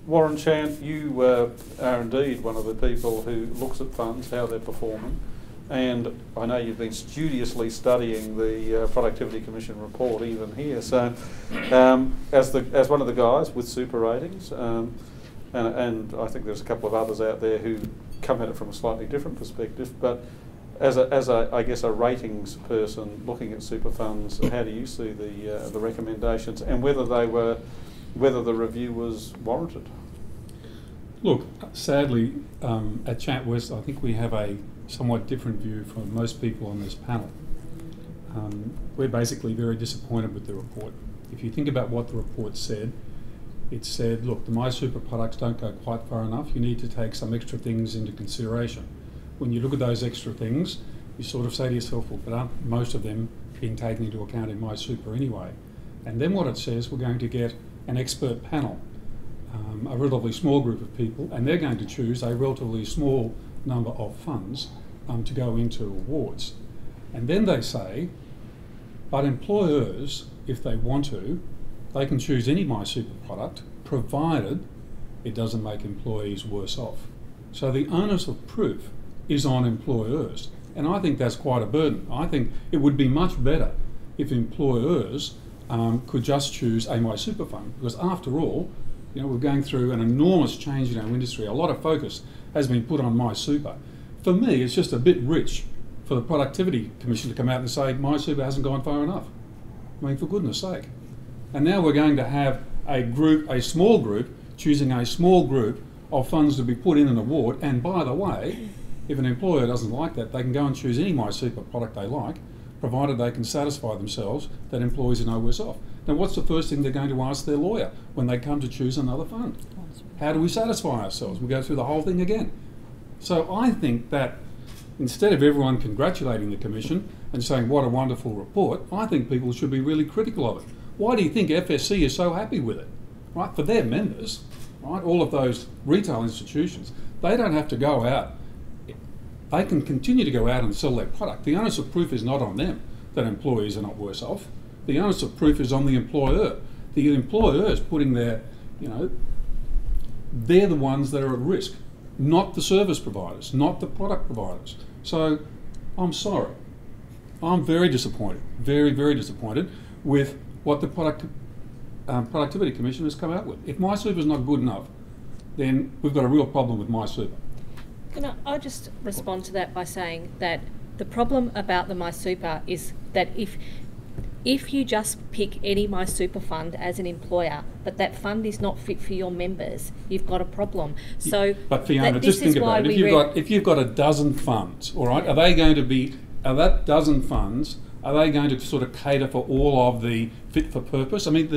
Warren Chant, you are indeed one of the people who looks at funds, how they're performing, and I know you've been studiously studying the Productivity Commission report even here. So, as one of the guys with super ratings, and I think there's a couple of others out there who come at it from a slightly different perspective, but as I guess a ratings person looking at super funds, how do you see the recommendations and whether the review was warranted? Look, sadly, at Chant West, I think we have a somewhat different view from most people on this panel. We're basically very disappointed with the report. If you think about what the report said, it said, look, the MySuper products don't go quite far enough. You need to take some extra things into consideration. When you look at those extra things, you sort of say to yourself, well, but aren't most of them being taken into account in MySuper anyway? And then what it says, we're going to get an expert panel, a relatively small group of people, and they're going to choose a relatively small number of funds to go into awards. And then they say, but employers, if they want to, they can choose any MySuper product, provided it doesn't make employees worse off. So the onus of proof is on employers. And I think that's quite a burden. I think it would be much better if employers could just choose a MySuper fund, because after all, you know, we're going through an enormous change in our industry. A lot of focus has been put on MySuper. For me, it's just a bit rich for the Productivity Commission to come out and say MySuper hasn't gone far enough. I mean, for goodness sake. And now we're going to have a small group, choosing a small group of funds to be put in an award. And by the way, if an employer doesn't like that, they can go and choose any MySuper product they like, provided they can satisfy themselves that employees are no worse off. Now, what's the first thing they're going to ask their lawyer when they come to choose another fund? How do we satisfy ourselves? We go through the whole thing again. So I think that instead of everyone congratulating the Commission and saying what a wonderful report, I think people should be really critical of it. Why do you think FSC is so happy with it? Right, for their members, right, all of those retail institutions, they don't have to go out. They can continue to go out and sell their product. The onus of proof is not on them that employees are not worse off. The onus of proof is on the employer. The employer is putting their, you know, they're the ones that are at risk, not the service providers, not the product providers. So I'm sorry. I'm very disappointed, very, very disappointed with what the Productivity Commission has come out with. If MySuper is not good enough, then we've got a real problem with MySuper. I'll just respond to that by saying that the problem about the MySuper is that if you just pick any MySuper fund as an employer, but that fund is not fit for your members, you've got a problem. So, but Fiona, just think about it. If you've got a dozen funds, all right, are that dozen funds, are they going to sort of cater for all of the fit for purpose? I mean,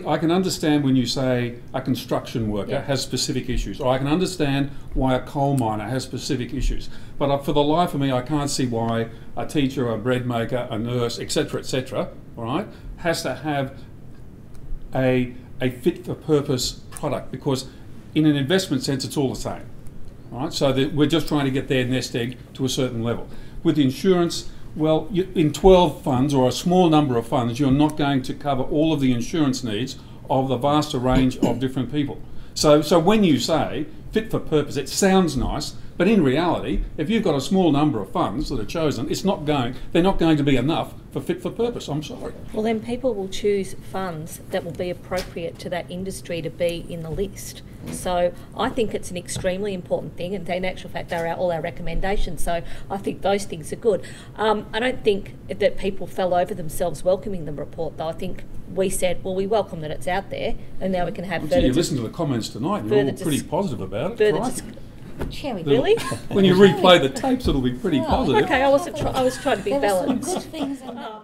I can understand when you say a construction worker has specific issues, or I can understand why a coal miner has specific issues. But for the life of me, I can't see why a teacher, a bread maker, a nurse, etc., all right, has to have a fit for purpose product, because in an investment sense, it's all the same. All right, so we're just trying to get their nest egg to a certain level. With insurance, well, in 12 funds, or a small number of funds, you're not going to cover all of the insurance needs of the vaster range of different people. So when you say fit for purpose, it sounds nice, but in reality, if you've got a small number of funds that are chosen, they're not going to be enough for fit for purpose. I'm sorry. Well, then people will choose funds that will be appropriate to that industry to be in the list. So I think it's an extremely important thing, and in actual fact they're all our recommendations, so I think those things are good. I don't think that people fell over themselves welcoming the report, though. I think we said, well, we welcome that it's out there, and now we can have further... You listen to the comments tonight, you're all pretty positive about it, right? Shall we really? When you replay the tapes, it'll be pretty positive. Okay, I was trying to be balanced. Good things in there.